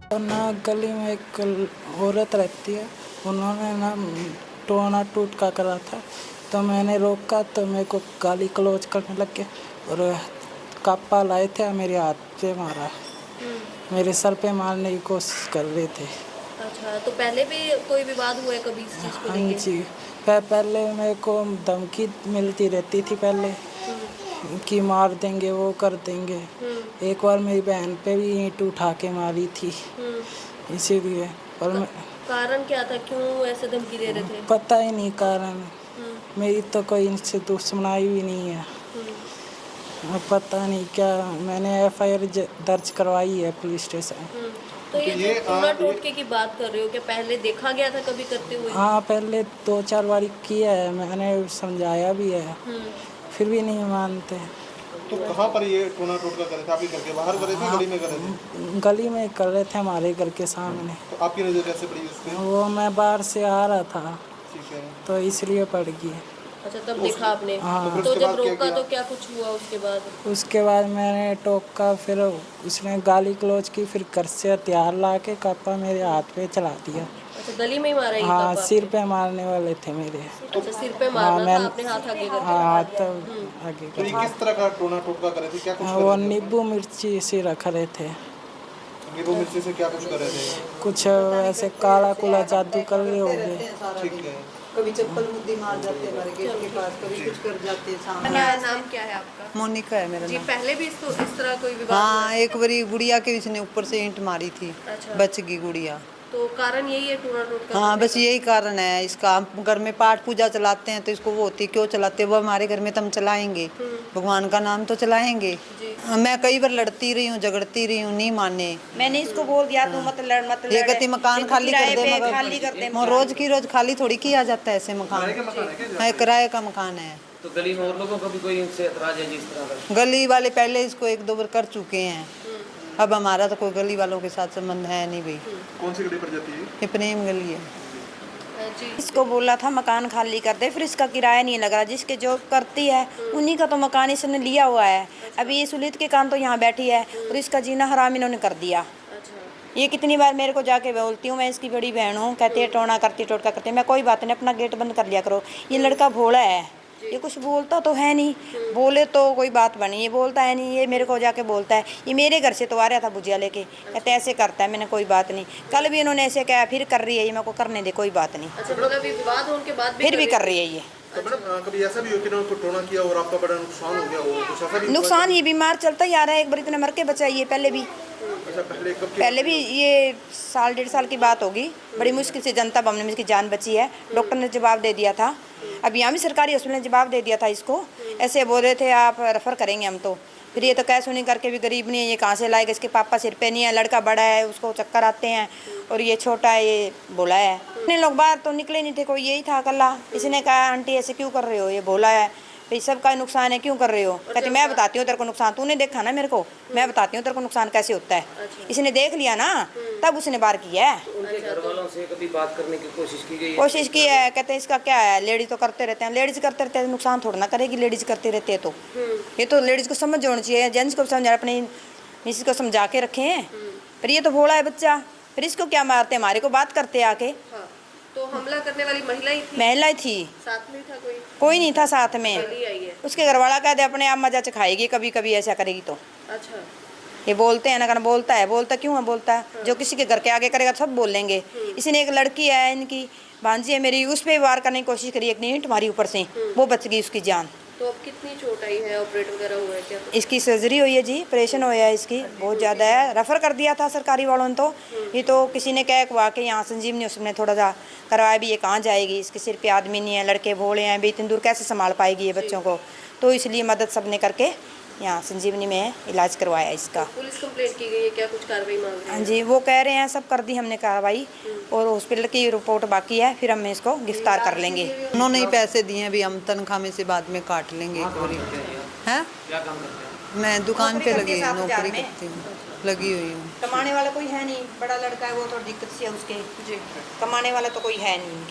और ना गली में एक औरत रहती है, उन्होंने ना टोना टूटका करा था, तो मैंने रोका तो मेरे को गाली गलौज करने लग गया और कापा लाए थे, मेरे हाथ पे मारा, मेरे सर पे मारने की कोशिश कर रहे थे। अच्छा, तो पहले भी कोई विवाद हुआ है कभी इस चीज़ को हाँ लेके? जी, पहले मेरे को धमकी मिलती रहती थी पहले कि मार देंगे, वो कर देंगे। एक बार मेरी बहन पे भी ईंट उठा के मारी थी, इसीलिए। और मैं कारण क्या था, क्यों ऐसे धमकी दे रहे थे? पता ही नहीं कारण, मेरी तो कोई इनसे दुश्मनाई भी नहीं है। अब पता नहीं क्या, मैंने एफआईआर दर्ज करवाई है पुलिस स्टेशन। तो ये जो टोना टोटके की बात कर रहे हो, क्या पहले देखा गया था कभी करते हुए? हाँ, पहले 2-4 बार किया है, मैंने समझाया भी है, फिर भी नहीं मानते। तो कहाँ पर ये टोना टोटका करे थे? आपके घर के बाहर करे थे, गली में करे थे? गली में कर रहे थे, हमारे घर के सामने। तो आपकी नज़र कैसे पड़ी उस पे? वो मैं बाहर से आ रहा था, ठीक है। तो इसलिए पड़ गई। अच्छा, तब देखा आपने? हाँ। तो जब रोका तो क्या कुछ हुआ उसके बाद? उसके बाद मैंने टोका, फिर उसने गाली गलौज की, फिर घर से हथियार ला के कापा मेरे हाथ पे चला दिया। अच्छा, गली में ही मारा ये हाँ, कापा? सिर पे मारने वाले थे मेरे। अच्छा, सिर पे मारना था, आपने हाथ आगे करके? हाँ, तब आगे तो ये किस तरह का टोना टोटका करे थे? क्या कुछ हाँ, वो नींबू मिर्ची से रख रहे थे, नींबू मिर्ची से क्या कुछ कर रहे थे? कुछ ऐसे काला कुला जादू कर रहे होंगे। ठीक है। कभी चप्पल मुद्दी मार जाते हैं हमारे गेट के पास, कभी कुछ कर जाते हैं सामने। नाम क्या है आपका? मोनिका है मेरा जी, नाम। पहले भी इस तरह कोई विवाद हुआ हाँ, है? एक बारी गुड़िया के इसने ऊपर से ईंट मारी थी, अच्छा। बच गई गुड़िया। तो कारण यही है टोना टोटका? हाँ, बस यही कारण है इसका। हम घर में पाठ पूजा चलाते हैं तो इसको वो होती क्यों चलाते हैं, वो हमारे घर में तो हम चलाएंगे, भगवान का नाम तो चलाएंगे। मैं कई बार लड़ती रही हूँ, झगड़ती रही हूँ, नहीं माने। मैंने इसको बोल दिया तू मत लड़ मत ये लड़। कहती मकान खाली कर दे, मगर खाली कर दे। रोज की रोज खाली थोड़ी किया जाता है ऐसे मकान। हाँ, किराए का मकान है। तो गली में और लोगों का भी कोई इनसे एतराज है जिस तरह का? गली वाले पहले इसको 1-2 बार कर चुके हैं, अब हमारा तो कोई गली वालों के साथ संबंध है नहीं भाई। कौन सी गली पर जाती है? ये प्रेम गली है। जी। इसको बोला था मकान खाली कर दे, फिर इसका किराया नहीं लग रहा, जिसके जो करती है उन्हीं का तो मकान इसने लिया हुआ है। अभी ये सुलित के कान तो यहाँ बैठी है और इसका जीना हराम इन्होंने कर दिया। ये कितनी बार मेरे को जाके बोलती हूँ, मैं इसकी बड़ी बहन हूँ, कहती है टोना करती टोटका करती है। मैं कोई बात नहीं, अपना गेट बंद कर लिया करो। ये लड़का भोला है, ये कुछ बोलता तो है नहीं, बोले तो कोई बात बनी, ये बोलता है नहीं। ये मेरे को जाके बोलता है, ये मेरे घर से तो आ रहा था भुजिया लेके, कहते ऐसे करता है। मैंने कोई बात नहीं, कल भी इन्होंने ऐसे कहा, फिर कर रही है ये, मेरे को करने दे, कोई बात नहीं। अच्छा, मतलब ये विवाद होने के बाद फिर भी कर रही है ये। तो मैडम कभी ऐसा भी हो कि उनको टोना किया और आपका बड़ा नुकसान हो गया हो, कुछ ऐसा भी? नुकसान ये बीमार चलता ही आ रहा है, एक बार इतने मर के बचा ये पहले भी। अच्छा, पहले भी ये 1.5 साल की बात होगी, बड़ी मुश्किल से जनता बम में इसकी जान बची है। डॉक्टर ने जवाब दे दिया था, अब यहाँ भी सरकारी हॉस्पिटल ने जवाब दे दिया था इसको, ऐसे बोल रहे थे आप रेफर करेंगे हम तो। फिर ये तो कैसे नहीं करके भी गरीब नहीं है, ये कहाँ से लाएगा, इसके पापा सिर पे नहीं है, लड़का बड़ा है उसको चक्कर आते हैं और ये छोटा है, ये बोला है। इतने लोग बाहर तो निकले नहीं थे, कोई यही था अकेला। इसने कहा आंटी ऐसे क्यों कर रहे हो, ये बोला है भाई सबका नुकसान है, क्यों कर रहे हो। कहती मैं बताती हूँ तेरे को नुकसान, तूने देखा ना मेरे को, मैं बताती हूँ तेरे को नुकसान कैसे होता है। इसने देख लिया ना, तब उसने बार किया है। उनके घर वालों से कभी बात करने की कोशिश की गई है? कोशिश की है, कहते हैं इसका क्या है, लेडीज तो करते रहते हैं, लेडीज करते रहते हैं, नुकसान थोड़ा ना करेगी लेडीज करते रहते हैं तो। ये तो लेडीज को समझ होनी चाहिए, जेंट्स को समझा, अपने मिसेस को समझा के रखे हैं। फिर ये तो भोला है बच्चा, फिर इसको क्या मारते, हमारे को बात करते आके। तो हमला करने वाली महिला ही थी? महिला थी, साथ में था कोई नहीं था साथ में। आई है? उसके घर वाला कहते अपने आप मजा चखाएगी, कभी कभी ऐसा करेगी तो। अच्छा। ये बोलते हैं ना, कहना बोलता है, बोलता क्यों है, बोलता है जो किसी के घर के आगे करेगा सब बोल लेंगे। इसने एक लड़की है इनकी भांजी है मेरी, उस पर वार करने की कोशिश करी, एक ईंट मारी ऊपर से, वो बच गई उसकी जान। तो अब कितनी चोट आई है, ऑपरेट वगैरह हुआ है क्या? इसकी सर्जरी हुई है जी, ऑपरेशन हुआ है इसकी, बहुत ज़्यादा है, रेफर कर दिया था सरकारी वालों ने। तो ये तो किसी ने कह कुआ के यहाँ संजीवनी उसने थोड़ा सा करवाया भी, ये कहाँ जाएगी, इसके सिर पे आदमी नहीं है, लड़के भोले हैं, भी इतनी दूर कैसे संभाल पाएगी ये बच्चों को। तो इसलिए मदद सबने करके यहाँ संजीवनी में इलाज करवाया इसका। पुलिस कंप्लेंट की गई है क्या, कुछ कार्रवाई मांग रहे हैं? हाँ जी, वो कह रहे हैं सब कर दी हमने कार्रवाई, और हॉस्पिटल की रिपोर्ट बाकी है, फिर हम इसको गिरफ्तार कर लेंगे। उन्होंने ही पैसे दिए, अभी हम तनख्वाह में से बाद में काट लेंगे एक बारी। हैं? क्या काम करते हैं? मैं दुकान पे लगी हूँ, 7,000 नौकरी में। करती हूँ, लगी हुई हूँ। कमाने वाला कोई है नहीं, बड़ा लड़का है वो, थोड़ी दिक्कत सी है उसके जी, कमाने वाला तो कोई है नहीं।